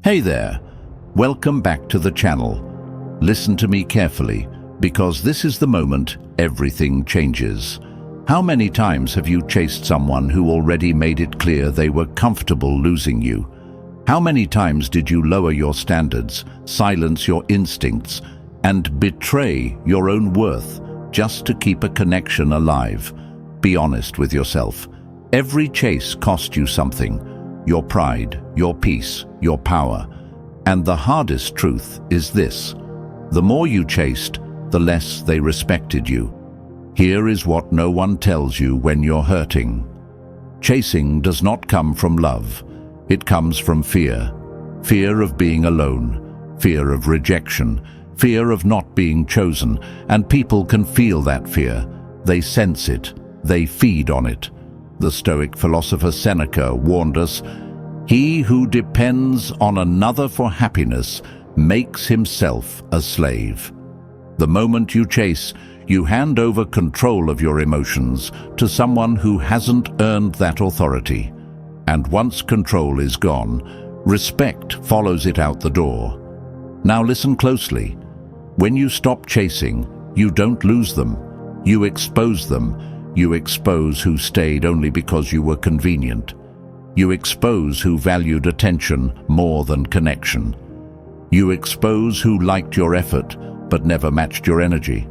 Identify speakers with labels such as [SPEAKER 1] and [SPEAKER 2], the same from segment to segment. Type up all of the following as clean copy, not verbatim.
[SPEAKER 1] Hey there, welcome back to the channel. Listen to me carefully, because this is the moment everything changes. How many times have you chased someone who already made it clear they were comfortable losing you? How many times did you lower your standards, silence your instincts, and betray your own worth just to keep a connection alive? Be honest with yourself. Every chase cost you something. Your pride, your peace, your power. And the hardest truth is this: the more you chased, the less they respected you. Here is what no one tells you when you're hurting. Chasing does not come from love. It comes from fear. Fear of being alone, fear of rejection, fear of not being chosen, and people can feel that fear. They sense it. They feed on it. The Stoic philosopher Seneca warned us, "He who depends on another for happiness makes himself a slave." The moment you chase, you hand over control of your emotions to someone who hasn't earned that authority. And once control is gone, respect follows it out the door. Now listen closely. When you stop chasing, you don't lose them. You expose them. You expose who stayed only because you were convenient. You expose who valued attention more than connection. You expose who liked your effort but never matched your energy.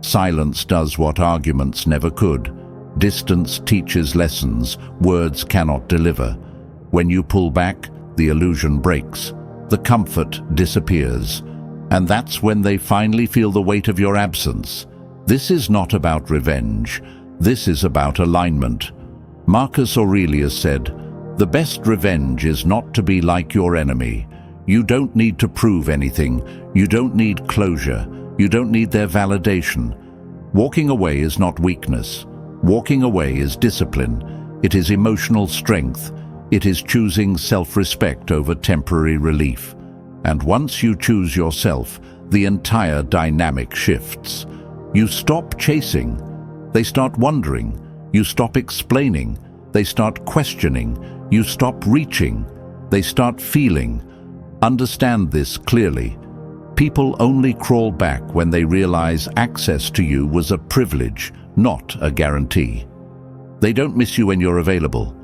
[SPEAKER 1] Silence does what arguments never could. Distance teaches lessons words cannot deliver. When you pull back, the illusion breaks. The comfort disappears. And that's when they finally feel the weight of your absence. This is not about revenge. This is about alignment. Marcus Aurelius said, "The best revenge is not to be like your enemy." You don't need to prove anything. You don't need closure. You don't need their validation. Walking away is not weakness. Walking away is discipline. It is emotional strength. It is choosing self-respect over temporary relief. And once you choose yourself, the entire dynamic shifts. You stop chasing. They start wondering. You stop explaining. They start questioning. You stop reaching. They start feeling. Understand this clearly. People only crawl back when they realize access to you was a privilege, not a guarantee. They don't miss you when you're available.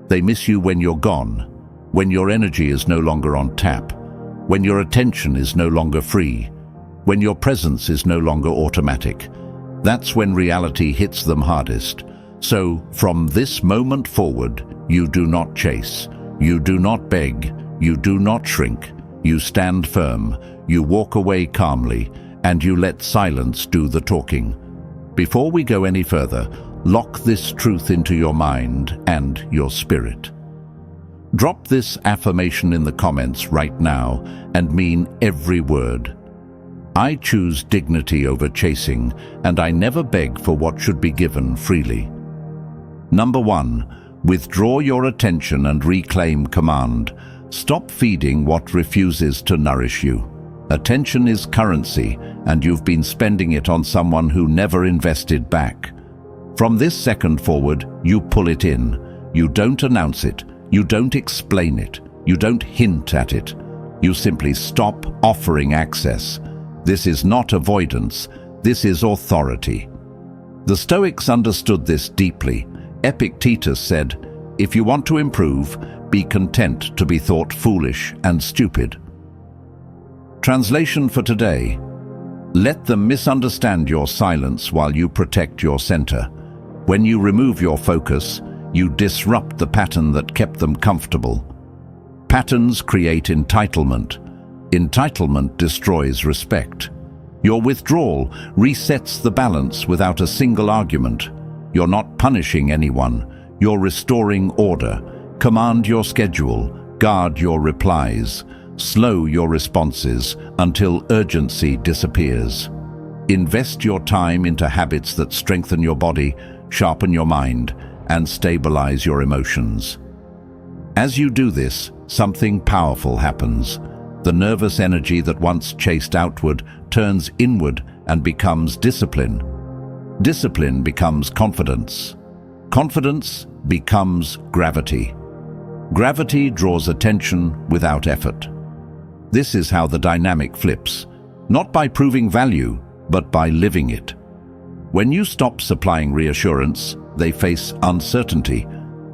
[SPEAKER 1] They miss you when you're gone, when your energy is no longer on tap, when your attention is no longer free, when your presence is no longer automatic. That's when reality hits them hardest. So, from this moment forward, you do not chase. You do not beg. You do not shrink. You stand firm. You walk away calmly, and you let silence do the talking. Before we go any further, lock this truth into your mind and your spirit. Drop this affirmation in the comments right now and mean every word. I choose dignity over chasing, and I never beg for what should be given freely. Number 1. Withdraw your attention and reclaim command. Stop feeding what refuses to nourish you. Attention is currency, and you've been spending it on someone who never invested back. From this second forward, you pull it in. You don't announce it. You don't explain it. You don't hint at it. You simply stop offering access. This is not avoidance. This is authority. The Stoics understood this deeply. Epictetus said, "If you want to improve, be content to be thought foolish and stupid." Translation for today: let them misunderstand your silence while you protect your center. When you remove your focus, you disrupt the pattern that kept them comfortable. Patterns create entitlement. Entitlement destroys respect. Your withdrawal resets the balance without a single argument. You're not punishing anyone. You're restoring order. Command your schedule. Guard your replies. Slow your responses until urgency disappears. Invest your time into habits that strengthen your body, sharpen your mind, and stabilize your emotions. As you do this, something powerful happens. The nervous energy that once chased outward turns inward and becomes discipline. Discipline becomes confidence. Confidence becomes gravity. Gravity draws attention without effort. This is how the dynamic flips, not by proving value, but by living it. When you stop supplying reassurance, they face uncertainty.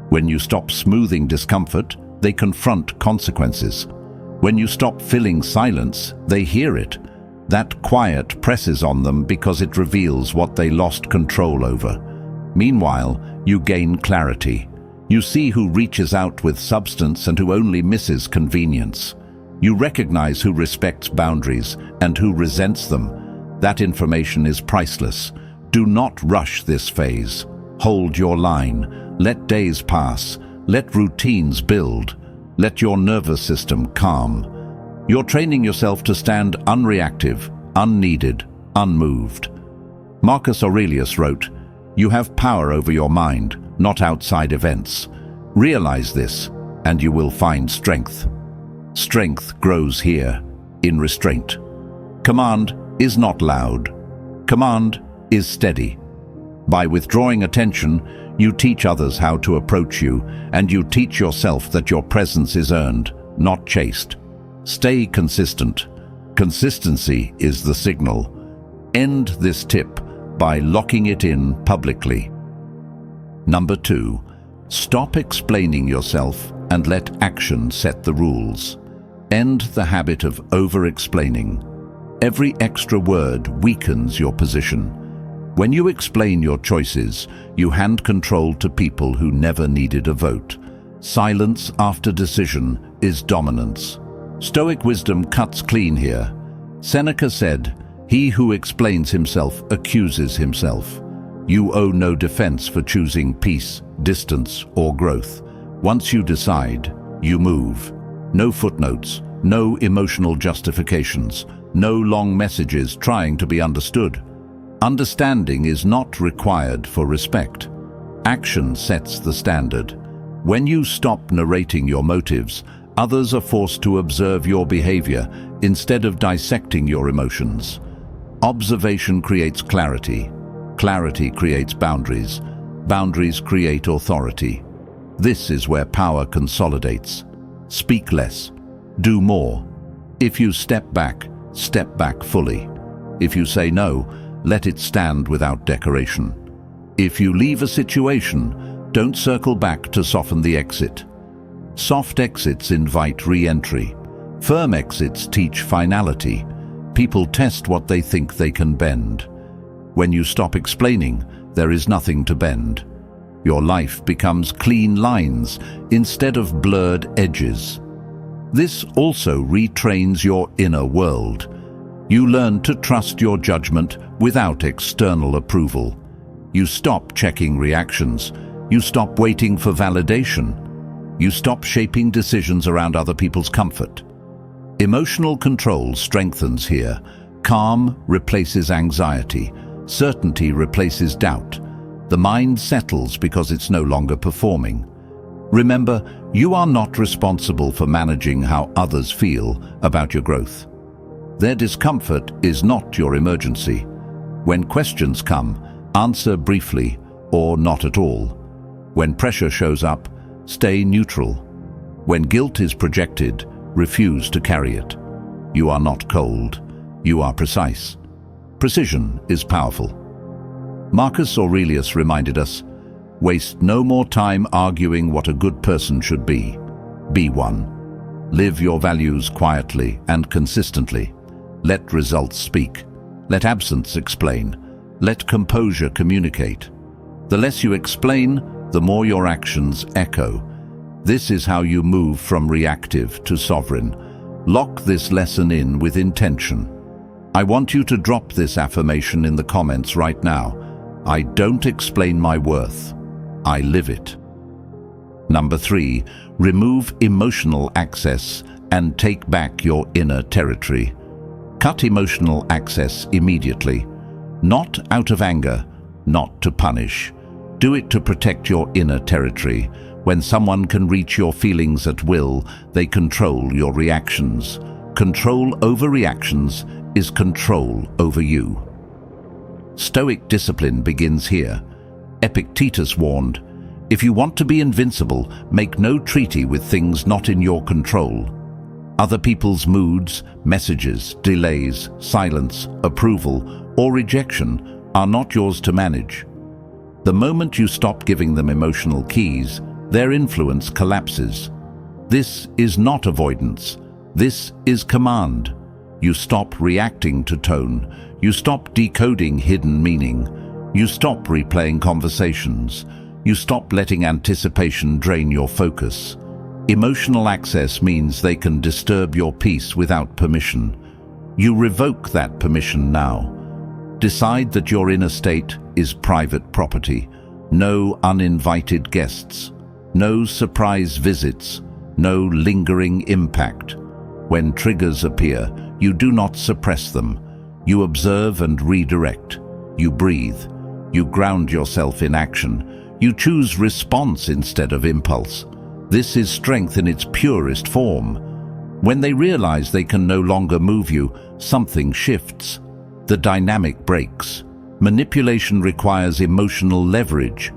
[SPEAKER 1] When you stop smoothing discomfort, they confront consequences. When you stop filling silence, they hear it. That quiet presses on them because it reveals what they lost control over. Meanwhile, you gain clarity. You see who reaches out with substance and who only misses convenience. You recognize who respects boundaries and who resents them. That information is priceless. Do not rush this phase. Hold your line. Let days pass. Let routines build. Let your nervous system calm. You're training yourself to stand unreactive, unneeded, unmoved. Marcus Aurelius wrote, "You have power over your mind, not outside events. Realize this, and you will find strength. Strength grows here, in restraint. Command is not loud. Command is steady. By withdrawing attention, you teach others how to approach you, and you teach yourself that your presence is earned, not chased. Stay consistent. Consistency is the signal. End this tip by locking it in publicly. Number 2, stop explaining yourself and let action set the rules. End the habit of over-explaining. Every extra word weakens your position. When you explain your choices, you hand control to people who never needed a vote. Silence after decision is dominance. Stoic wisdom cuts clean here. Seneca said, "He who explains himself accuses himself." You owe no defense for choosing peace, distance, or growth. Once you decide, you move. No footnotes, no emotional justifications, no long messages trying to be understood. Understanding is not required for respect. Action sets the standard. When you stop narrating your motives, others are forced to observe your behavior instead of dissecting your emotions. Observation creates clarity. Clarity creates boundaries. Boundaries create authority. This is where power consolidates. Speak less. Do more. If you step back fully. If you say no, let it stand without decoration. If you leave a situation, don't circle back to soften the exit. Soft exits invite re-entry. Firm exits teach finality. People test what they think they can bend. When you stop explaining, there is nothing to bend. Your life becomes clean lines instead of blurred edges. This also retrains your inner world. You learn to trust your judgment without external approval. You stop checking reactions. You stop waiting for validation. You stop shaping decisions around other people's comfort. Emotional control strengthens here. Calm replaces anxiety. Certainty replaces doubt. The mind settles because it's no longer performing. Remember, you are not responsible for managing how others feel about your growth. Their discomfort is not your emergency. When questions come, answer briefly or not at all. When pressure shows up, stay neutral. When guilt is projected, refuse to carry it. You are not cold. You are precise. Precision is powerful. Marcus Aurelius reminded us, waste no more time arguing what a good person should be. Be one. Live your values quietly and consistently. Let results speak. Let absence explain. Let composure communicate. The less you explain, the more your actions echo. This is how you move from reactive to sovereign. Lock this lesson in with intention. I want you to drop this affirmation in the comments right now. I don't explain my worth. I live it. Number 3, remove emotional access and take back your inner territory. Cut emotional access immediately. Not out of anger, not to punish. Do it to protect your inner territory. When someone can reach your feelings at will, they control your reactions. Control over reactions is control over you. Stoic discipline begins here. Epictetus warned, if you want to be invincible, make no treaty with things not in your control. Other people's moods, messages, delays, silence, approval, or rejection are not yours to manage. The moment you stop giving them emotional keys, their influence collapses. This is not avoidance. This is command. You stop reacting to tone. You stop decoding hidden meaning. You stop replaying conversations. You stop letting anticipation drain your focus. Emotional access means they can disturb your peace without permission. You revoke that permission now. Decide that your inner state is private property. No uninvited guests. No surprise visits. No lingering impact. When triggers appear, you do not suppress them. You observe and redirect. You breathe. You ground yourself in action. You choose response instead of impulse. This is strength in its purest form. When they realize they can no longer move you, something shifts. The dynamic breaks. Manipulation requires emotional leverage.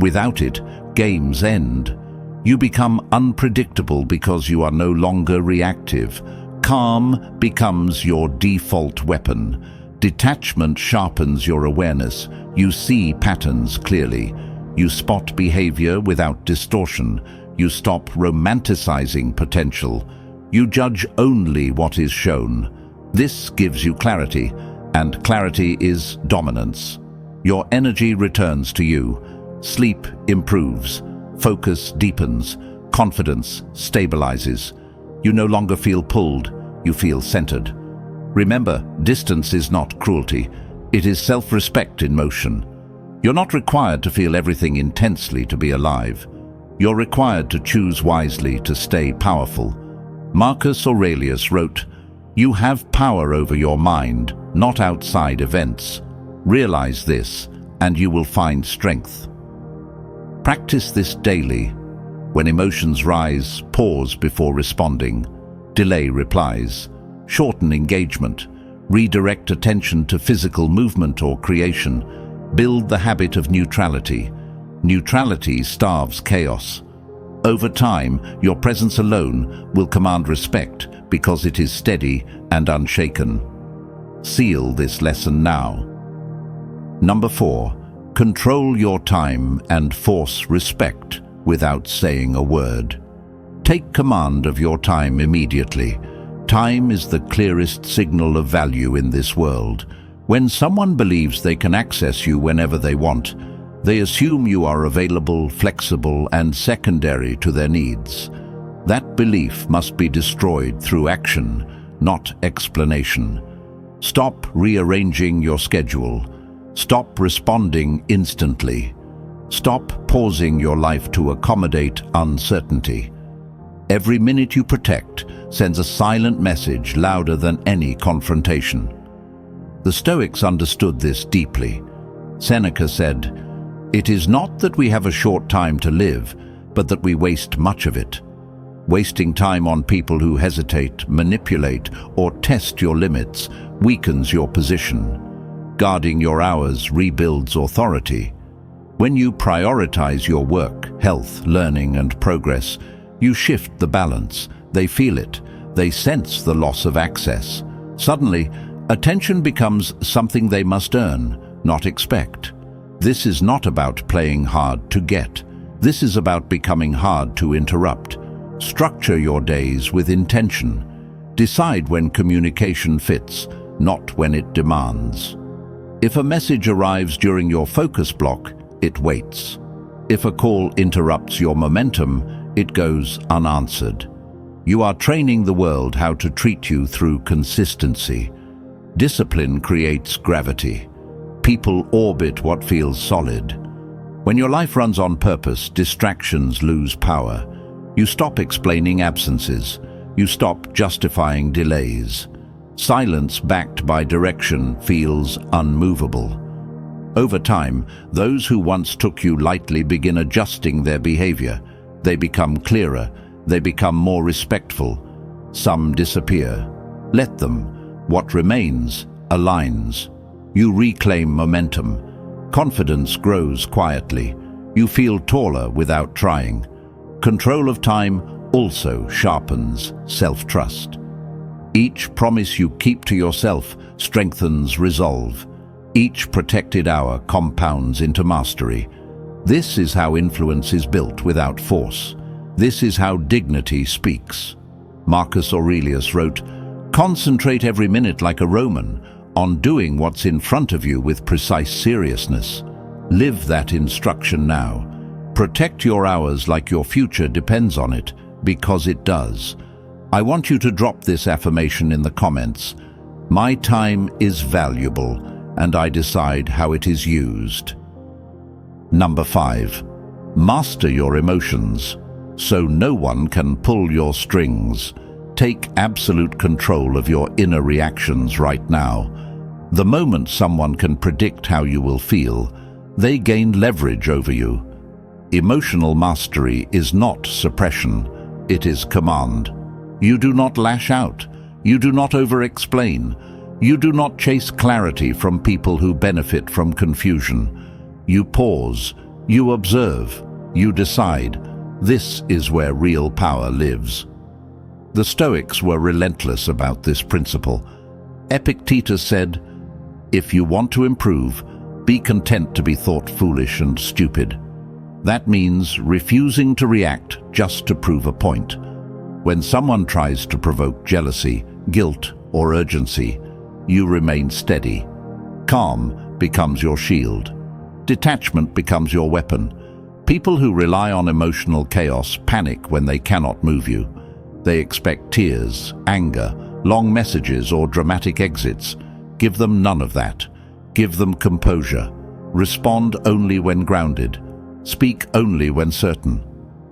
[SPEAKER 1] Without it, games end. You become unpredictable because you are no longer reactive. Calm becomes your default weapon. Detachment sharpens your awareness. You see patterns clearly. You spot behavior without distortion. You stop romanticizing potential. You judge only what is shown. This gives you clarity, and clarity is dominance. Your energy returns to you. Sleep improves. Focus deepens. Confidence stabilizes. You no longer feel pulled. You feel centered. Remember, distance is not cruelty. It is self-respect in motion. You're not required to feel everything intensely to be alive. You're required to choose wisely to stay powerful. Marcus Aurelius wrote, "You have power over your mind, not outside events. Realize this, and you will find strength." Practice this daily. When emotions rise, pause before responding. Delay replies. Shorten engagement. Redirect attention to physical movement or creation. Build the habit of neutrality. Neutrality starves chaos. Over time, your presence alone will command respect because it is steady and unshaken. Seal this lesson now. Number 4. Control your time and force respect without saying a word. Take command of your time immediately. Time is the clearest signal of value in this world. When someone believes they can access you whenever they want, they assume you are available, flexible, and secondary to their needs. That belief must be destroyed through action, not explanation. Stop rearranging your schedule. Stop responding instantly. Stop pausing your life to accommodate uncertainty. Every minute you protect sends a silent message louder than any confrontation. The Stoics understood this deeply. Seneca said, "It is not that we have a short time to live, but that we waste much of it." Wasting time on people who hesitate, manipulate, or test your limits weakens your position. Guarding your hours rebuilds authority. When you prioritize your work, health, learning, and progress, you shift the balance. They feel it. They sense the loss of access. Suddenly, attention becomes something they must earn, not expect. This is not about playing hard to get. This is about becoming hard to interrupt. Structure your days with intention. Decide when communication fits, not when it demands. If a message arrives during your focus block, it waits. If a call interrupts your momentum, it goes unanswered. You are training the world how to treat you through consistency. Discipline creates gravity. People orbit what feels solid. When your life runs on purpose, distractions lose power. You stop explaining absences. You stop justifying delays. Silence backed by direction feels unmovable. Over time, those who once took you lightly begin adjusting their behavior. They become clearer. They become more respectful. Some disappear. Let them. What remains aligns. You reclaim momentum. Confidence grows quietly. You feel taller without trying. Control of time also sharpens self-trust. Each promise you keep to yourself strengthens resolve. Each protected hour compounds into mastery. This is how influence is built without force. This is how dignity speaks. Marcus Aurelius wrote, "Concentrate every minute like a Roman on doing what's in front of you with precise seriousness. Live that instruction now. Protect your hours like your future depends on it, because it does." I want you to drop this affirmation in the comments. My time is valuable, and I decide how it is used. Number 5. Master your emotions, so no one can pull your strings. Take absolute control of your inner reactions right now. The moment someone can predict how you will feel, they gain leverage over you. Emotional mastery is not suppression, it is command. You do not lash out. You do not over-explain. You do not chase clarity from people who benefit from confusion. You pause. You observe. You decide. This is where real power lives. The Stoics were relentless about this principle. Epictetus said, "If you want to improve, be content to be thought foolish and stupid." That means refusing to react just to prove a point. When someone tries to provoke jealousy, guilt, or urgency, you remain steady. Calm becomes your shield. Detachment becomes your weapon. People who rely on emotional chaos panic when they cannot move you. They expect tears, anger, long messages, or dramatic exits. Give them none of that. Give them composure. Respond only when grounded. Speak only when certain.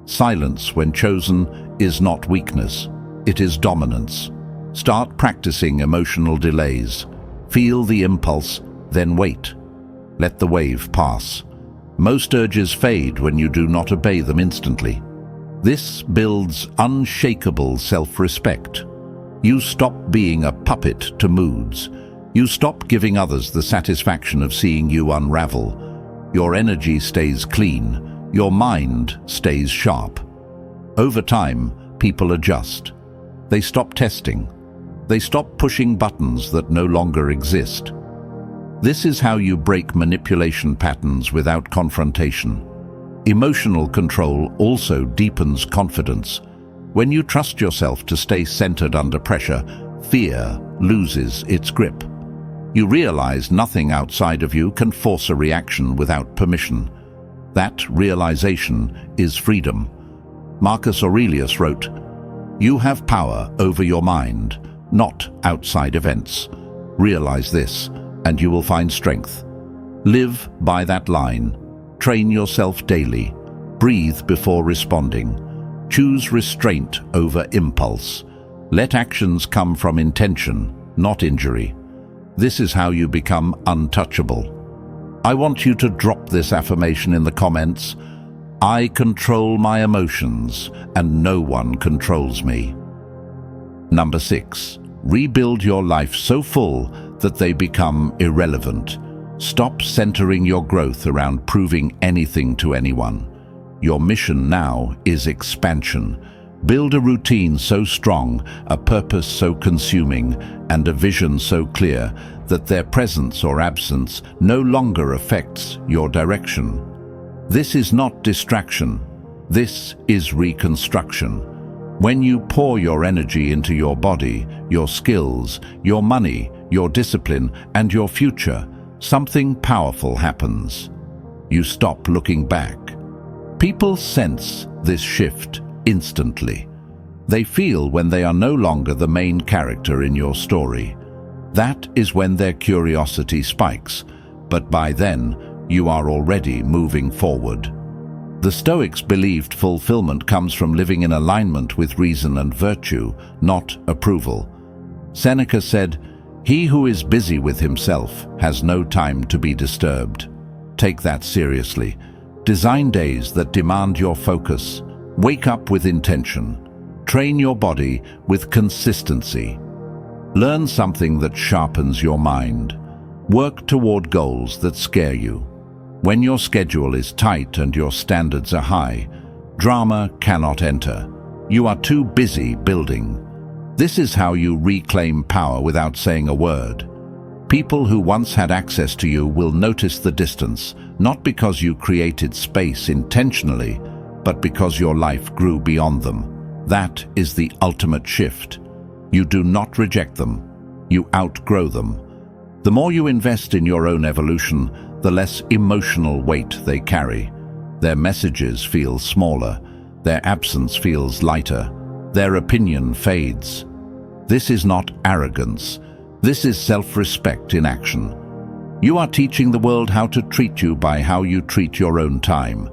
[SPEAKER 1] Silence, when chosen, is not weakness. It is dominance. Start practicing emotional delays. Feel the impulse, then wait. Let the wave pass. Most urges fade when you do not obey them instantly. This builds unshakable self-respect. You stop being a puppet to moods. You stop giving others the satisfaction of seeing you unravel. Your energy stays clean. Your mind stays sharp. Over time, people adjust. They stop testing. They stop pushing buttons that no longer exist. This is how you break manipulation patterns without confrontation. Emotional control also deepens confidence. When you trust yourself to stay centered under pressure, fear loses its grip. You realize nothing outside of you can force a reaction without permission. That realization is freedom. Marcus Aurelius wrote, "You have power over your mind, not outside events. Realize this, and you will find strength. Live by that line. Train yourself daily. Breathe before responding. Choose restraint over impulse. Let actions come from intention, not injury. This is how you become untouchable." I want you to drop this affirmation in the comments. I control my emotions, and no one controls me. Number 6. Rebuild your life so full that they become irrelevant. Stop centering your growth around proving anything to anyone. Your mission now is expansion. Build a routine so strong, a purpose so consuming, and a vision so clear that their presence or absence no longer affects your direction. This is not distraction. This is reconstruction. When you pour your energy into your body, your skills, your money, your discipline, and your future, something powerful happens. You stop looking back. People sense this shift instantly. They feel when they are no longer the main character in your story. That is when their curiosity spikes, but by then, you are already moving forward. The Stoics believed fulfillment comes from living in alignment with reason and virtue, not approval. Seneca said, "He who is busy with himself has no time to be disturbed." Take that seriously. Design days that demand your focus. Wake up with intention. Train your body with consistency. Learn something that sharpens your mind. Work toward goals that scare you. When your schedule is tight and your standards are high, drama cannot enter. You are too busy building. This is how you reclaim power without saying a word. People who once had access to you will notice the distance, not because you created space intentionally, but because your life grew beyond them. That is the ultimate shift. You do not reject them. You outgrow them. The more you invest in your own evolution, the less emotional weight they carry. Their messages feel smaller. Their absence feels lighter. Their opinion fades. This is not arrogance. This is self-respect in action. You are teaching the world how to treat you by how you treat your own time.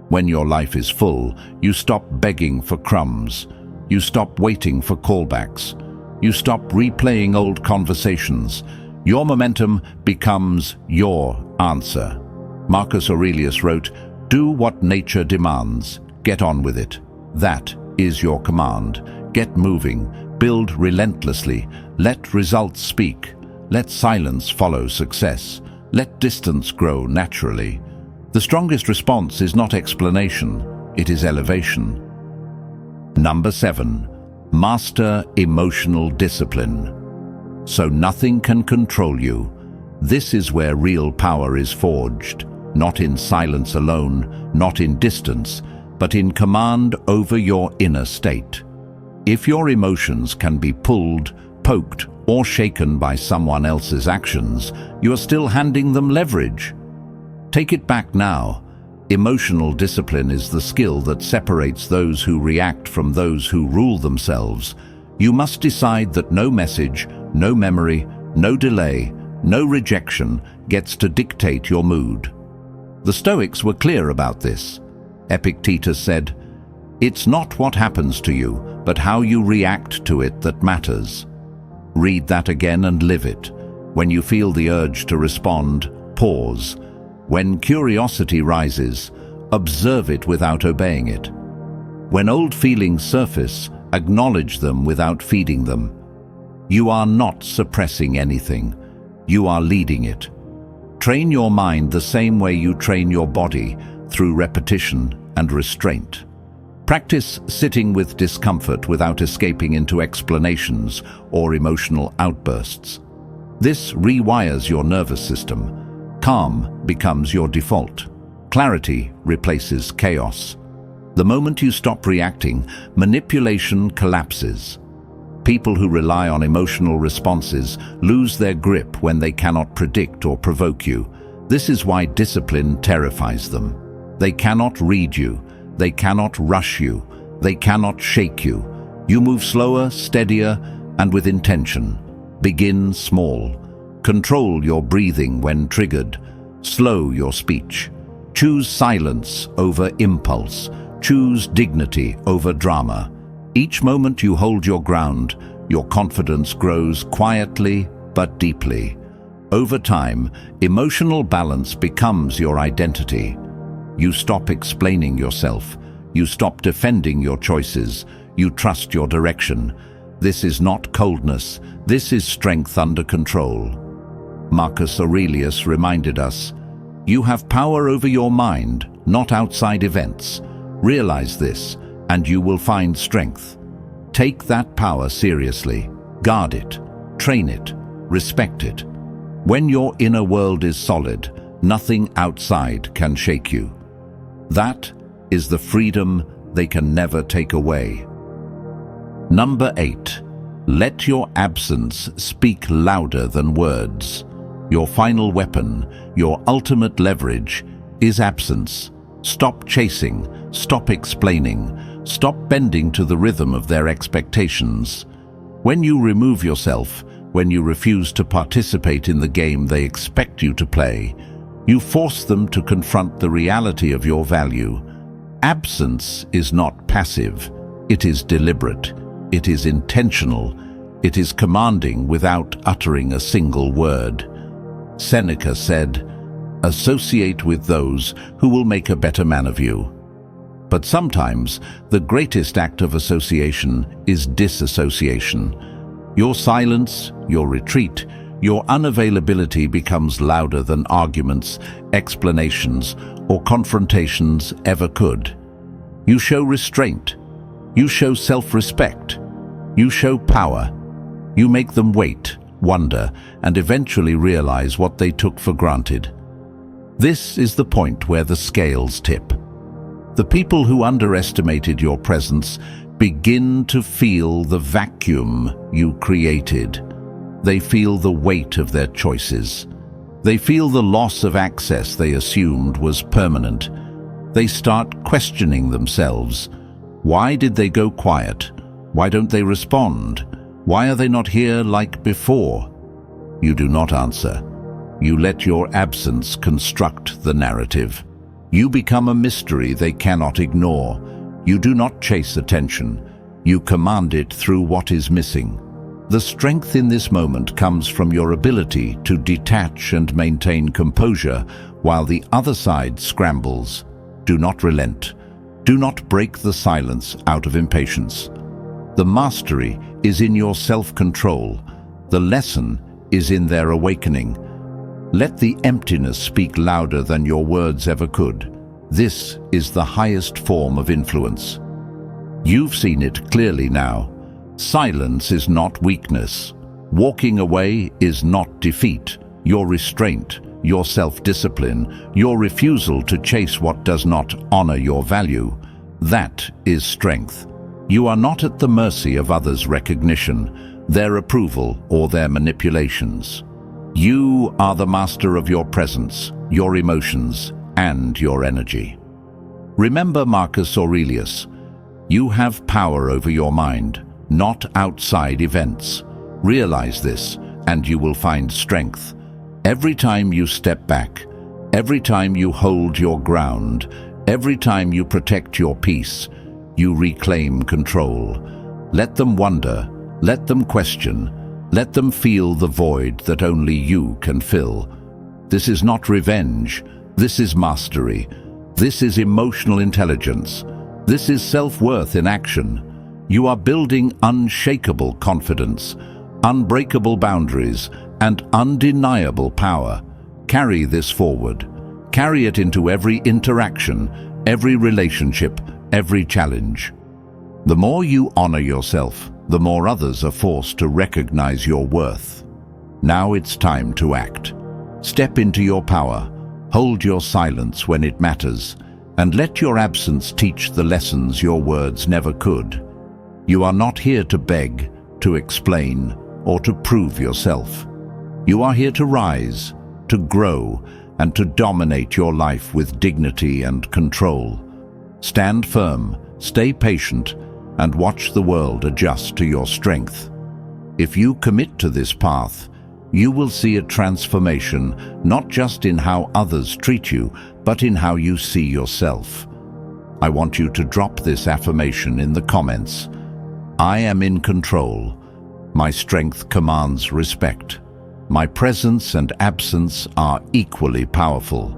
[SPEAKER 1] When your life is full, you stop begging for crumbs. You stop waiting for callbacks. You stop replaying old conversations. Your momentum becomes your answer. Marcus Aurelius wrote, "Do what nature demands. Get on with it. That is your command. Get moving. Build relentlessly. Let results speak. Let silence follow success. Let distance grow naturally." The strongest response is not explanation, it is elevation. Number 7. Master emotional discipline. So nothing can control you. This is where real power is forged, not in silence alone, not in distance, but in command over your inner state. If your emotions can be pulled, poked, or shaken by someone else's actions, you are still handing them leverage. Take it back now. Emotional discipline is the skill that separates those who react from those who rule themselves. You must decide that no message, no memory, no delay, no rejection gets to dictate your mood. The Stoics were clear about this. Epictetus said, "It's not what happens to you, but how you react to it that matters." Read that again and live it. When you feel the urge to respond, pause. When curiosity rises, observe it without obeying it. When old feelings surface, acknowledge them without feeding them. You are not suppressing anything. You are leading it. Train your mind the same way you train your body, through repetition and restraint. Practice sitting with discomfort without escaping into explanations or emotional outbursts. This rewires your nervous system. Calm becomes your default. Clarity replaces chaos. The moment you stop reacting, manipulation collapses. People who rely on emotional responses lose their grip when they cannot predict or provoke you. This is why discipline terrifies them. They cannot read you. They cannot rush you. They cannot shake you. You move slower, steadier, and with intention. Begin small. Control your breathing when triggered. Slow your speech. Choose silence over impulse. Choose dignity over drama. Each moment you hold your ground, your confidence grows quietly but deeply. Over time, emotional balance becomes your identity. You stop explaining yourself. You stop defending your choices. You trust your direction. This is not coldness. This is strength under control. Marcus Aurelius reminded us, "You have power over your mind, not outside events. Realize this, and you will find strength. Take that power seriously. Guard it. Train it. Respect it. When your inner world is solid, nothing outside can shake you. That is the freedom they can never take away." Number 8. Let your absence speak louder than words. Your final weapon, your ultimate leverage, is absence. Stop chasing. Stop explaining. Stop bending to the rhythm of their expectations. When you remove yourself, when you refuse to participate in the game they expect you to play, you force them to confront the reality of your value. Absence is not passive. It is deliberate. It is intentional. It is commanding without uttering a single word. Seneca said, "Associate with those who will make a better man of you." But sometimes the greatest act of association is disassociation. Your silence, your retreat, your unavailability becomes louder than arguments, explanations, or confrontations ever could. You show restraint. You show self-respect. You show power. You make them wait, wonder, and eventually realize what they took for granted. This is the point where the scales tip. The people who underestimated your presence begin to feel the vacuum you created. They feel the weight of their choices. They feel the loss of access they assumed was permanent. They start questioning themselves. Why did they go quiet? Why don't they respond? Why are they not here like before? You do not answer. You let your absence construct the narrative. You become a mystery they cannot ignore. You do not chase attention. You command it through what is missing. The strength in this moment comes from your ability to detach and maintain composure while the other side scrambles. Do not relent. Do not break the silence out of impatience. The mastery is in your self-control. The lesson is in their awakening. Let the emptiness speak louder than your words ever could. This is the highest form of influence. You've seen it clearly now. Silence is not weakness. Walking away is not defeat. Your restraint, your self-discipline, your refusal to chase what does not honor your value, that is strength. You are not at the mercy of others' recognition, their approval, or their manipulations. You are the master of your presence, your emotions, and your energy. Remember Marcus Aurelius. You have power over your mind, not outside events. Realize this, and you will find strength. Every time you step back, every time you hold your ground, every time you protect your peace, you reclaim control. Let them wonder, let them question, let them feel the void that only you can fill. This is not revenge, this is mastery. This is emotional intelligence. This is self-worth in action. You are building unshakable confidence, unbreakable boundaries, and undeniable power. Carry this forward. Carry it into every interaction, every relationship, every challenge. The more you honor yourself, the more others are forced to recognize your worth. Now it's time to act. Step into your power, hold your silence when it matters, and let your absence teach the lessons your words never could. You are not here to beg, to explain, or to prove yourself. You are here to rise, to grow, and to dominate your life with dignity and control. Stand firm, stay patient, and watch the world adjust to your strength. If you commit to this path, you will see a transformation not just in how others treat you, but in how you see yourself. I want you to drop this affirmation in the comments. I am in control. My strength commands respect. My presence and absence are equally powerful.